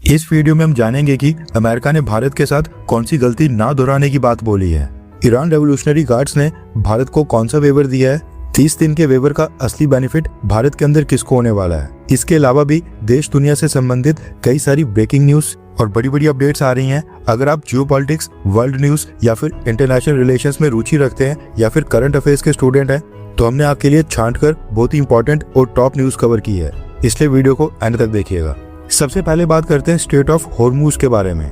इस वीडियो में हम जानेंगे कि अमेरिका ने भारत के साथ कौन सी गलती ना दोहराने की बात बोली है। ईरान रेवोल्यूशनरी गार्ड्स ने भारत को कौन सा वेवर दिया है। 30 दिन के वेवर का असली बेनिफिट भारत के अंदर किसको होने वाला है। इसके अलावा भी देश दुनिया से संबंधित कई सारी ब्रेकिंग न्यूज और बड़ी बड़ी अपडेट्स आ रही हैं। अगर आप जियोपॉलिटिक्स, वर्ल्ड न्यूज या फिर इंटरनेशनल रिलेशंस में रुचि रखते हैं या फिर करंट अफेयर्स के स्टूडेंट हैं तो हमने आपके लिए छांटकर बहुत ही इंपॉर्टेंट और टॉप न्यूज कवर की है, इसलिए वीडियो को एंड तक देखिएगा। सबसे पहले बात करते हैं स्ट्रेट ऑफ हॉर्मुज के बारे में।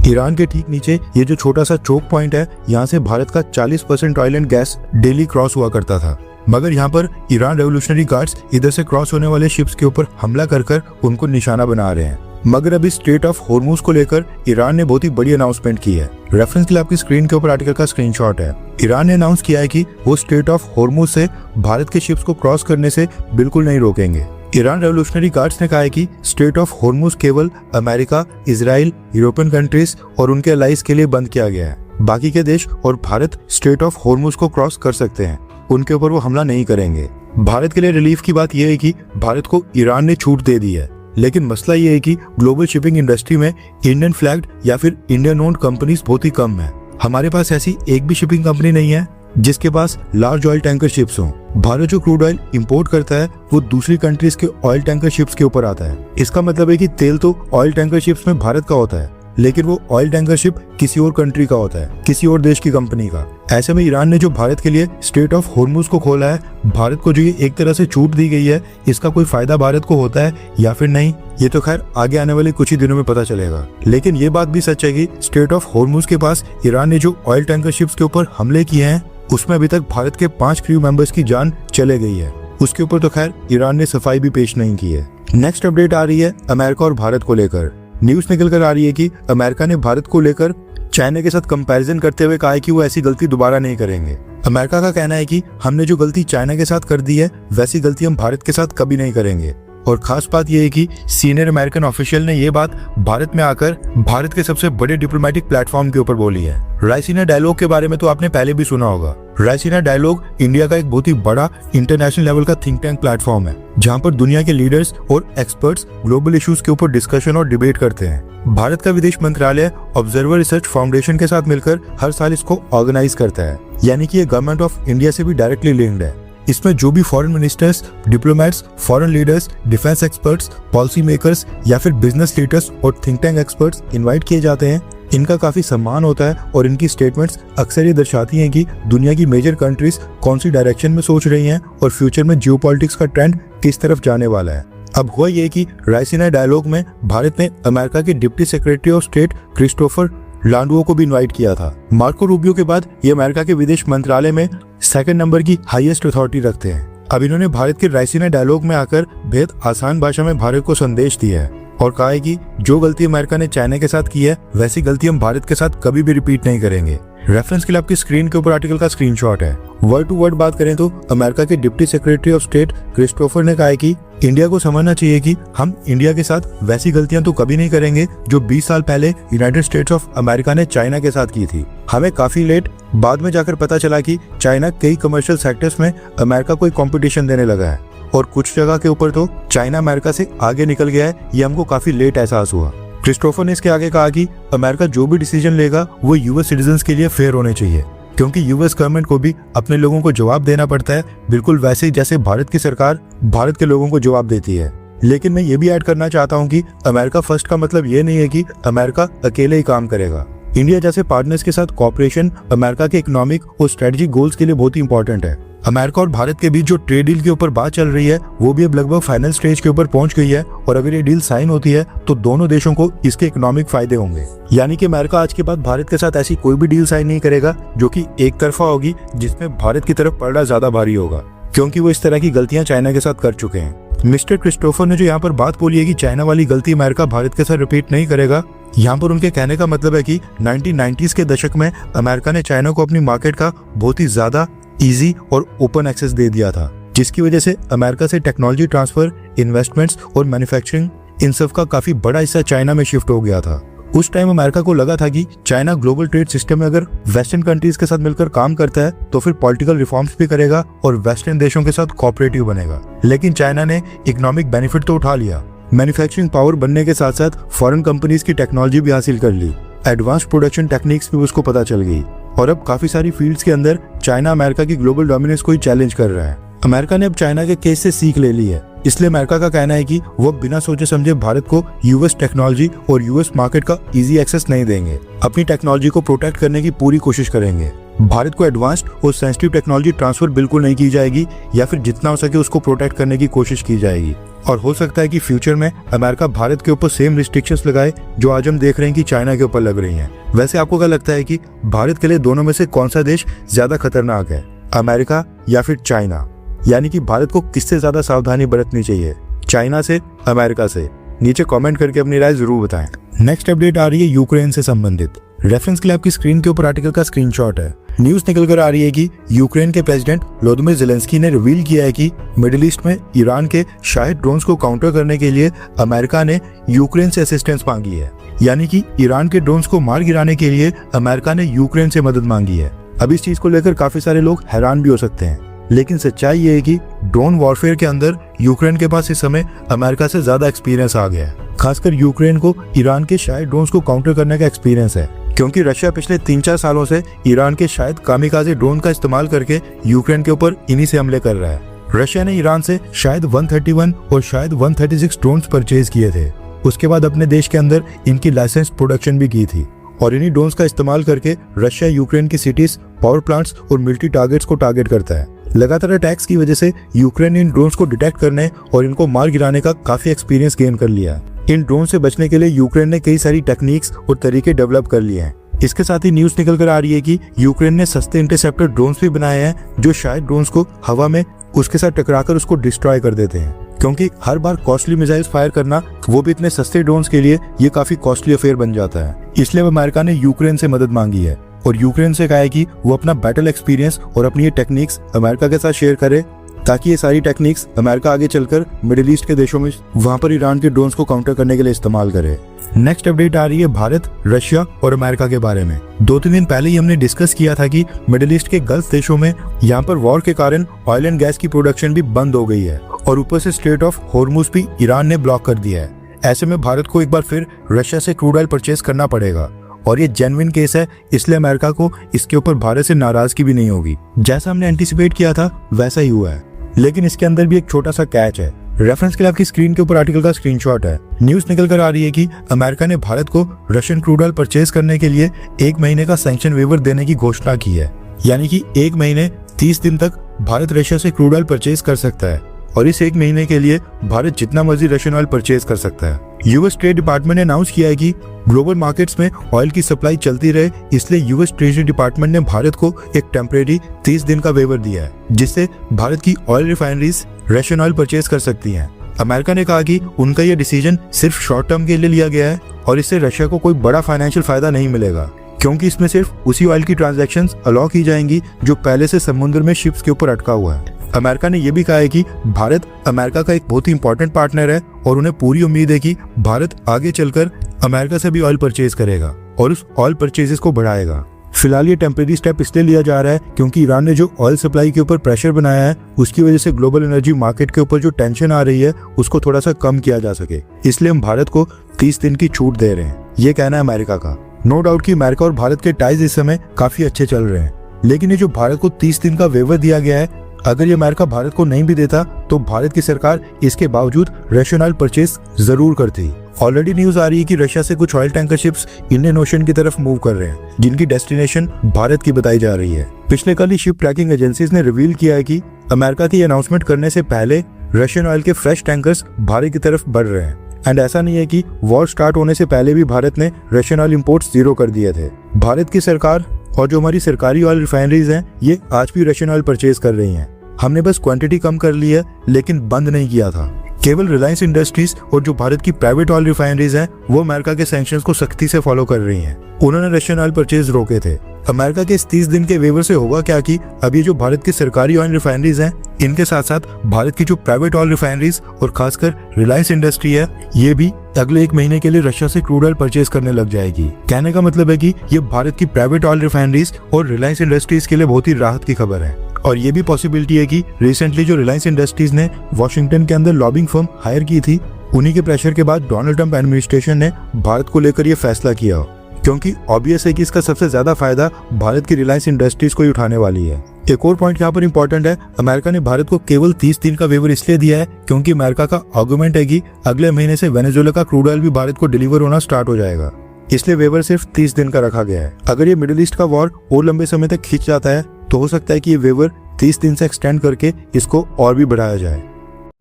ईरान के ठीक नीचे ये जो छोटा सा चोक पॉइंट है, यहाँ से भारत का 40% oil and gas daily cross हुआ करता था, मगर यहाँ पर ईरान रेवोल्यूशनरी गार्ड्स इधर से क्रॉस होने वाले शिप्स के ऊपर हमला कर उनको निशाना बना रहे हैं। मगर अभी स्ट्रेट ऑफ हॉर्मुज को लेकर ईरान ने बहुत ही बड़ी अनाउंसमेंट की है। रेफरेंस के लिए आपकी स्क्रीन के ऊपर आर्टिकल का स्क्रीनशॉट है। ईरान ने अनाउंस किया है कि वो स्ट्रेट ऑफ हॉर्मुज से भारत के शिप्स को क्रॉस करने से बिल्कुल नहीं रोकेंगे। ईरान रेवोल्यूशनरी गार्ड्स ने कहा है कि स्ट्रेट ऑफ हॉर्मुज केवल अमेरिका, इजराइल, यूरोपियन कंट्रीज और उनके अलाइज के लिए बंद किया गया है। बाकी के देश और भारत स्ट्रेट ऑफ हॉर्मुज को क्रॉस कर सकते हैं, उनके ऊपर वो हमला नहीं करेंगे। भारत के लिए रिलीफ की बात यह है कि भारत को ईरान ने छूट दे दी है, लेकिन मसला ये है कि ग्लोबल शिपिंग इंडस्ट्री में इंडियन फ्लैग्ड या फिर इंडियन ओन्ड कंपनीज बहुत ही कम है। हमारे पास ऐसी एक भी शिपिंग कंपनी नहीं है जिसके पास लार्ज ऑयल टैंकर शिप्स हों। भारत जो क्रूड ऑयल इंपोर्ट करता है वो दूसरी कंट्रीज के ऑयल टैंकर शिप्स के ऊपर आता है। इसका मतलब है कि तेल तो ऑयल टैंकर शिप्स में भारत का होता है, लेकिन वो ऑयल टैंकर शिप किसी और कंट्री का होता है, किसी और देश की कंपनी का। ऐसे में ईरान ने जो भारत के लिए स्ट्रेट ऑफ हॉर्मुज को खोला है, भारत को जो ये एक तरह से छूट दी गई है, इसका कोई फायदा भारत को होता है या फिर नहीं, ये तो खैर आगे आने वाले कुछ ही दिनों में पता चलेगा। लेकिन ये बात भी सच है कि स्ट्रेट ऑफ हॉर्मुज के पास ईरान ने जो ऑयल टैंकर शिप्स के ऊपर हमले किए हैं उसमें अभी तक भारत के 5 क्रू मेंबर्स की जान चले गई है। उसके ऊपर तो खैर ईरान ने सफाई भी पेश नहीं की है। नेक्स्ट अपडेट आ रही है अमेरिका और भारत को लेकर। न्यूज निकल कर आ रही है कि अमेरिका ने भारत को लेकर चाइना के साथ कंपैरिजन करते हुए कहा है कि वो ऐसी गलती दोबारा नहीं करेंगे। अमेरिका का कहना है कि हमने जो गलती चाइना के साथ कर दी है वैसी गलती हम भारत के साथ कभी नहीं करेंगे। और खास बात यह है कि सीनियर अमेरिकन ऑफिशियल ने यह बात भारत में आकर भारत के सबसे बड़े डिप्लोमेटिक प्लेटफॉर्म के ऊपर बोली है। रायसीना डायलॉग के बारे में तो आपने पहले भी सुना होगा। रायसीना डायलॉग इंडिया का एक बहुत ही बड़ा इंटरनेशनल लेवल का थिंक टैंक प्लेटफॉर्म है, जहां पर दुनिया के लीडर्स और एक्सपर्ट्स ग्लोबल इश्यूज के ऊपर डिस्कशन और डिबेट करते हैं। भारत का विदेश मंत्रालय ऑब्जर्वर रिसर्च फाउंडेशन के साथ मिलकर हर साल इसको ऑर्गेनाइज करता है, यानी कि ये गवर्नमेंट ऑफ इंडिया से भी डायरेक्टली लिंक्ड है। इसमें जो भी foreign ministers, diplomats, foreign leaders, defence experts, policy makers या फिर बिजनेस लीडर्स और थिंक टैंक एक्सपर्ट्स इनवाइट किए जाते हैं, इनका काफी सम्मान होता है और इनकी स्टेटमेंट्स अक्सर ये दर्शाती हैं कि दुनिया की मेजर कंट्रीज कौन सी डायरेक्शन में सोच रही हैं और फ्यूचर में जियोपॉलिटिक्स का ट्रेंड किस तरफ जाने वाला है। अब हुआ ये कि रायसीना डायलॉग में भारत ने अमेरिका के deputy secretary of state Christopher Landau को भी इनवाइट किया था। मार्को रूबियो के बाद ये अमेरिका के विदेश मंत्रालय में सेकंड नंबर की हाईएस्ट अथॉरिटी रखते हैं। अब इन्होंने भारत के रायसीना डायलॉग में आकर बेहद आसान भाषा में भारत को संदेश दिया है और कहा है कि जो गलती अमेरिका ने चाइना के साथ की है वैसी गलती हम भारत के साथ कभी भी रिपीट नहीं करेंगे। रेफरेंस के लिए आपकी स्क्रीन के ऊपर आर्टिकल का स्क्रीनशॉट है। वर्ड टू वर्ड बात करें तो अमेरिका के deputy secretary of state Christopher ने कहा है कि इंडिया को समझना चाहिए कि हम इंडिया के साथ वैसी गलतियां तो कभी नहीं करेंगे जो 20 साल पहले यूनाइटेड स्टेट्स ऑफ अमेरिका ने चाइना के साथ की थी। हमें काफी लेट बाद में जाकर पता चला कि चाइना कई कमर्शियल सेक्टर्स में अमेरिका को कंपटीशन देने लगा है और कुछ जगह के ऊपर तो चाइना अमेरिका से आगे निकल गया है। ये हमको काफी लेट एहसास हुआ। क्रिस्टोफर ने इसके आगे कहा कि अमेरिका जो भी डिसीजन लेगा वो यूएस सिटीजन्स के लिए फेयर होने चाहिए, क्योंकि यूएस गवर्नमेंट को भी अपने लोगों को जवाब देना पड़ता है, बिल्कुल वैसे ही जैसे भारत की सरकार भारत के लोगों को जवाब देती है। लेकिन मैं ये भी ऐड करना चाहता हूँ कि अमेरिका फर्स्ट का मतलब ये नहीं है कि अमेरिका अकेले ही काम करेगा। इंडिया जैसे पार्टनर्स के साथ कॉपरेशन अमेरिका के इकोनॉमिक और स्ट्रेटेजिक गोल्स के लिए बहुत ही इंपॉर्टेंट है। अमेरिका और भारत के बीच जो ट्रेड डील के ऊपर बात चल रही है वो भी अब लगभग फाइनल स्टेज के ऊपर पहुंच गई है और अगर ये डील साइन होती है तो दोनों देशों को इसके इकोनॉमिक फायदे होंगे। यानी कि अमेरिका आज के बाद भारत के साथ ऐसी कोई भी डील साइन नहीं करेगा जो कि एक तरफा होगी, जिसमें भारत की तरफ पलड़ा ज्यादा भारी होगा, क्योंकि वो इस तरह की गलतियां चाइना के साथ कर चुके हैं। मिस्टर क्रिस्टोफर ने जो यहाँ पर बात बोली है कि चाइना वाली गलती अमेरिका भारत के साथ रिपीट नहीं करेगा, यहाँ पर उनके कहने का मतलब है कि 1990s के दशक में अमेरिका ने चाइना को अपनी मार्केट का बहुत ही ज्यादा इजी और ओपन एक्सेस दे दिया था, जिसकी वजह से अमेरिका से टेक्नोलॉजी ट्रांसफर, इन्वेस्टमेंट्स और मैन्युफैक्चरिंग इन सब का काफी बड़ा हिस्सा चाइना में शिफ्ट हो गया था। उस टाइम अमेरिका को लगा था कि चाइना ग्लोबल ट्रेड सिस्टम में अगर वेस्टर्न कंट्रीज के साथ मिलकर काम करता है तो फिर पॉलिटिकल रिफॉर्म्स भी करेगा और वेस्टर्न देशों के साथ कोऑपरेटिव बनेगा। लेकिन चाइना ने इकोनॉमिक बेनिफिट तो उठा लिया, मैन्युफैक्चरिंग पावर बनने के साथ साथ फॉरेन कंपनीज की टेक्नोलॉजी भी हासिल कर ली। एडवांस प्रोडक्शन टेक्निक्स भी उसको पता चल गई और अब काफी सारी फील्ड्स के अंदर चाइना अमेरिका की ग्लोबल डोमिनेंस को ही चैलेंज कर रहा है। अमेरिका ने अब चाइना के केस से सीख ले ली है, इसलिए अमेरिका का कहना है कि वो बिना सोचे समझे भारत को यूएस टेक्नोलॉजी और यूएस मार्केट का इजी एक्सेस नहीं देंगे। अपनी टेक्नोलॉजी को प्रोटेक्ट करने की पूरी कोशिश करेंगे। भारत को एडवांस्ड और सेंसिटिव टेक्नोलॉजी ट्रांसफर बिल्कुल नहीं की जाएगी या फिर जितना हो सके उसको प्रोटेक्ट करने की कोशिश की जाएगी। और हो सकता है कि फ्यूचर में अमेरिका भारत के ऊपर सेम रिस्ट्रिक्शंस लगाए जो आज हम देख रहे हैं कि चाइना के ऊपर लग रही हैं। वैसे आपको क्या लगता है कि भारत के लिए दोनों में से कौन सा देश ज्यादा खतरनाक है, अमेरिका या फिर चाइना? यानी कि भारत को किससे ज्यादा सावधानी बरतनी चाहिए, चाइना से, अमेरिका से? नीचे कमेंट करके अपनी राय जरूर बताएं। नेक्स्ट अपडेट आ रही है यूक्रेन से संबंधित। रेफरेंस के लिए आपकी स्क्रीन के ऊपर आर्टिकल का स्क्रीनशॉट है। न्यूज निकल कर आ रही है कि यूक्रेन के प्रेसिडेंट व्लादिमीर ज़ेलेंस्की ने रिवील किया है कि मिडिल ईस्ट में ईरान के शाहिद ड्रोन्स को काउंटर करने के लिए अमेरिका ने यूक्रेन से असिस्टेंस मांगी है। यानी कि ईरान के ड्रोन्स को मार गिराने के लिए अमेरिका ने यूक्रेन से मदद मांगी है। अब इस चीज को लेकर काफी सारे लोग हैरान भी हो सकते हैं, लेकिन सच्चाई ये है कि ड्रोन वॉरफेयर के अंदर यूक्रेन के पास इस समय अमेरिका से ज्यादा एक्सपीरियंस आ गया है। खासकर यूक्रेन को ईरान के शाहिद ड्रोन्स को काउंटर करने का एक्सपीरियंस है, क्योंकि रशिया पिछले 3-4 सालों से ईरान के शायद कामिकाज़े ड्रोन का इस्तेमाल करके यूक्रेन के ऊपर इन्हीं से हमले कर रहा है। रशिया ने ईरान से शायद 131 और शायद 136 ड्रोन्स परचेज किए थे। उसके बाद अपने देश के अंदर इनकी लाइसेंस प्रोडक्शन भी की थी और इन्हीं ड्रोन्स का इस्तेमाल करके रशिया यूक्रेन की सिटीज, पावर प्लांट्स और मिलिट्री टारगेट्स को टारगेट करता है। लगातार अटैक्स की वजह से यूक्रेन ने इन ड्रोन्स को डिटेक्ट करने और इनको मार गिराने का काफी एक्सपीरियंस गेन कर लिया। इन ड्रोन से बचने के लिए यूक्रेन ने कई सारी टेक्निक्स और तरीके डेवलप कर लिए हैं। इसके साथ ही न्यूज निकल कर आ रही है कि यूक्रेन ने सस्ते इंटरसेप्टर ड्रोन्स भी बनाए हैं जो शायद ड्रोन्स को हवा में उसके साथ टकराकर उसको डिस्ट्रॉय कर देते हैं, क्योंकि हर बार कॉस्टली मिसाइल्स फायर करना, वो भी इतने सस्ते ड्रोन्स के लिए, ये काफी कॉस्टली अफेयर बन जाता है। इसलिए अमेरिका ने यूक्रेन से मदद मांगी है और यूक्रेन से कहा है कि वो अपना बैटल एक्सपीरियंस और अपनी ये टेक्निक्स अमेरिका के साथ शेयर करे, ताकि ये सारी टेक्निक्स अमेरिका आगे चलकर मिडिल ईस्ट के देशों में वहां पर ईरान के ड्रोन्स को काउंटर करने के लिए इस्तेमाल करे। नेक्स्ट अपडेट आ रही है भारत, रशिया और अमेरिका के बारे में। 2-3 दिन पहले ही हमने डिस्कस किया था कि मिडिल ईस्ट के गल्फ देशों में यहाँ पर वॉर के कारण ऑयल एंड गैस की प्रोडक्शन भी बंद हो गई है और ऊपर से स्ट्रेट ऑफ हॉर्मुज भी ईरान ने ब्लॉक कर दिया है। ऐसे में भारत को एक बार फिर रशिया से क्रूड ऑयल परचेज करना पड़ेगा और ये जेन्युइन केस है, इसलिए अमेरिका को इसके ऊपर भारत से नाराजगी भी नहीं होगी। जैसा हमने एंटिसिपेट किया था वैसा ही हुआ है, लेकिन इसके अंदर भी एक छोटा सा कैच है। रेफरेंस के लिए आपकी स्क्रीन के ऊपर आर्टिकल का स्क्रीनशॉट है। न्यूज निकल कर आ रही है कि अमेरिका ने भारत को रशियन क्रूड ऑयल परचेज करने के लिए 1 महीने का सैंक्शन वेवर देने की घोषणा की है। यानी कि 1 महीने 30 दिन तक भारत रशिया से क्रूड ऑयल परचेज कर सकता है और इस 1 महीने के लिए भारत जितना मर्जी रशियन ऑयल परचेज कर सकता है। यूएस ट्रेड डिपार्टमेंट ने अनाउंस किया है कि ग्लोबल मार्केट्स में ऑयल की सप्लाई चलती रहे, इसलिए यूएस ट्रेजरी डिपार्टमेंट ने भारत को एक टेम्परेरी 30 दिन का वेवर दिया है, जिससे भारत की oil refineries Russian oil purchase कर सकती हैं। अमेरिका ने कहा कि उनका यह डिसीजन सिर्फ शॉर्ट टर्म के लिए लिया गया है और इससे रशिया को कोई बड़ा फाइनेंशियल फायदा नहीं मिलेगा, क्योंकि इसमें सिर्फ उसी ऑयल की ट्रांजैक्शंस अलाउ की जाएंगी जो पहले से समुद्र में शिप्स के ऊपर अटका हुआ है। अमेरिका ने यह भी कहा है कि भारत अमेरिका का एक बहुत ही इंपॉर्टेंट पार्टनर है और उन्हें पूरी उम्मीद है कि भारत आगे चलकर अमेरिका से भी ऑयल परचेज करेगा और उस ऑयल परचेजेस को बढ़ाएगा। फिलहाल ये टेम्परेरी स्टेप इसलिए लिया जा रहा है क्योंकि ईरान ने जो ऑयल सप्लाई के ऊपर प्रेशर बनाया है, उसकी वजह से ग्लोबल एनर्जी मार्केट के ऊपर जो टेंशन आ रही है उसको थोड़ा सा कम किया जा सके, इसलिए हम भारत को 30 दिन की छूट दे रहे हैं। ये कहना है अमेरिका का। नो डाउट कि अमेरिका और भारत के टाइज इस समय काफी अच्छे चल रहे हैं, लेकिन ये जो भारत को 30 दिन का वेवर दिया गया है, अगर ये अमेरिका भारत को नहीं भी देता तो भारत की सरकार इसके बावजूद रशियन ऑयल परचेज जरूर करती। ऑलरेडी न्यूज आ रही है कि रशिया से कुछ oil tanker ships Indian ocean की तरफ मूव कर रहे हैं, जिनकी डेस्टिनेशन भारत की बताई जा रही है। पिछले कल ही शिप ट्रैकिंग एजेंसीज ने रिवील किया है कि अमेरिका की अनाउंसमेंट करने से पहले रशियन ऑयल के फ्रेश टैंकर्स भारत की तरफ बढ़ रहे हैं। एंड ऐसा नहीं है कि वॉर स्टार्ट होने से पहले भी भारत ने रशियन ऑयल इंपोर्ट्स 0 कर दिए थे। भारत की सरकार और जो हमारी सरकारी ऑयल रिफाइनरीज हैं, ये आज भी रशियन ऑयल परचेज कर रही हैं। हमने बस क्वांटिटी कम कर ली है, लेकिन बंद नहीं किया था। केवल रिलायंस इंडस्ट्रीज और जो भारत की प्राइवेट ऑयल रिफाइनरीज हैं, वो अमेरिका के सैंक्शंस को सख्ती से फॉलो कर रही हैं। उन्होंने रशियन ऑयल परचेज रोके थे। अमेरिका के इस 30 दिन के वेवर से होगा क्या कि अब ये जो भारत की सरकारी ऑयल रिफाइनरीज हैं, इनके साथ साथ भारत की जो प्राइवेट ऑयल रिफाइनरीज और खासकर रिलायंस इंडस्ट्री है, ये भी अगले 1 महीने के लिए रशिया से क्रूड ऑयल परचेज करने लग जाएगी। कहने का मतलब है कि ये भारत की प्राइवेट ऑयल रिफाइनरीज और रिलायंस इंडस्ट्रीज के लिए बहुत ही राहत की खबर है। और ये भी पॉसिबिलिटी है कि रिसेंटली जो रिलायंस इंडस्ट्रीज ने वॉशिंगटन के अंदर लॉबिंग फर्म हायर की थी, उन्हीं के प्रेशर के बाद डोनाल्ड ट्रंप एडमिनिस्ट्रेशन ने भारत को लेकर ये फैसला किया, क्योंकि ऑब्वियस है कि इसका सबसे ज्यादा फायदा भारत की रिलायंस इंडस्ट्रीज को ही उठाने वाली है। एक और पॉइंट यहाँ पर इंपॉर्टेंट है, अमेरिका ने भारत को केवल 30 दिन का वेवर इसलिए दिया है क्योंकि अमेरिका का आर्गुमेंट है कि अगले महीने से वेनेजुएला का क्रूड ऑयल भी भारत को डिलीवर होना स्टार्ट हो जाएगा, इसलिए वेवर सिर्फ 30 दिन का रखा गया है। अगर ये मिडिल ईस्ट का वॉर और लंबे समय तक खींच जाता है तो हो सकता है कि ये वेवर 30 दिन से एक्सटेंड करके इसको और भी बढ़ाया जाए।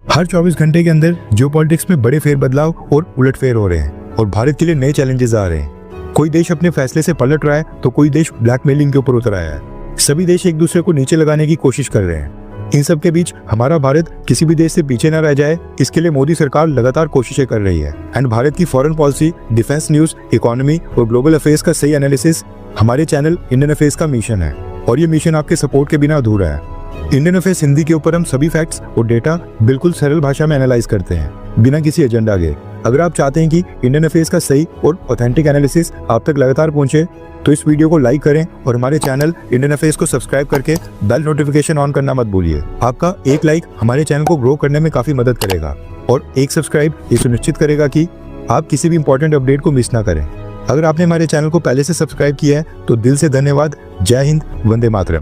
हर 24 घंटे के अंदर जियोपॉलिटिक्स में बड़े फेरबदलाव और उलटफेर हो रहे हैं और भारत के लिए नए चैलेंजेस आ रहे हैं। कोई देश अपने फैसले से पलट रहा है तो कोई देश ब्लैकमेलिंग के ऊपर उतर आया है। सभी देश एक दूसरे को नीचे लगाने की कोशिश कर रहे हैं। इन सब के बीच हमारा भारत किसी भी देश से पीछे न रह जाए, इसके लिए मोदी सरकार लगातार कोशिशें कर रही है। एंड भारत की foreign policy, defence news, economy और ग्लोबल अफेयर्स का सही एनालिसिस हमारे चैनल इंडियन अफेयर्स का मिशन है और ये मिशन आपके सपोर्ट के बिना अधूरा है। इंडियन अफेयर्स हिंदी के ऊपर हम सभी फैक्ट्स और डेटा बिल्कुल सरल भाषा में एनालाइज करते हैं, बिना किसी एजेंडा के। अगर आप चाहते हैं कि इंडियन अफेयर्स का सही और ऑथेंटिक एनालिसिस आप तक लगातार पहुंचे तो इस वीडियो को लाइक करें और हमारे चैनल इंडियन अफेयर्स को सब्सक्राइब करके बेल नोटिफिकेशन ऑन करना मत भूलिए। आपका एक लाइक हमारे चैनल को ग्रो करने में काफी मदद करेगा और एक सब्सक्राइब ये सुनिश्चित करेगा कि आप किसी भी इंपॉर्टेंट अपडेट को मिस ना करें। अगर आपने हमारे चैनल को पहले से सब्सक्राइब किया है तो दिल से धन्यवाद। जय हिंद, वंदे मातरम।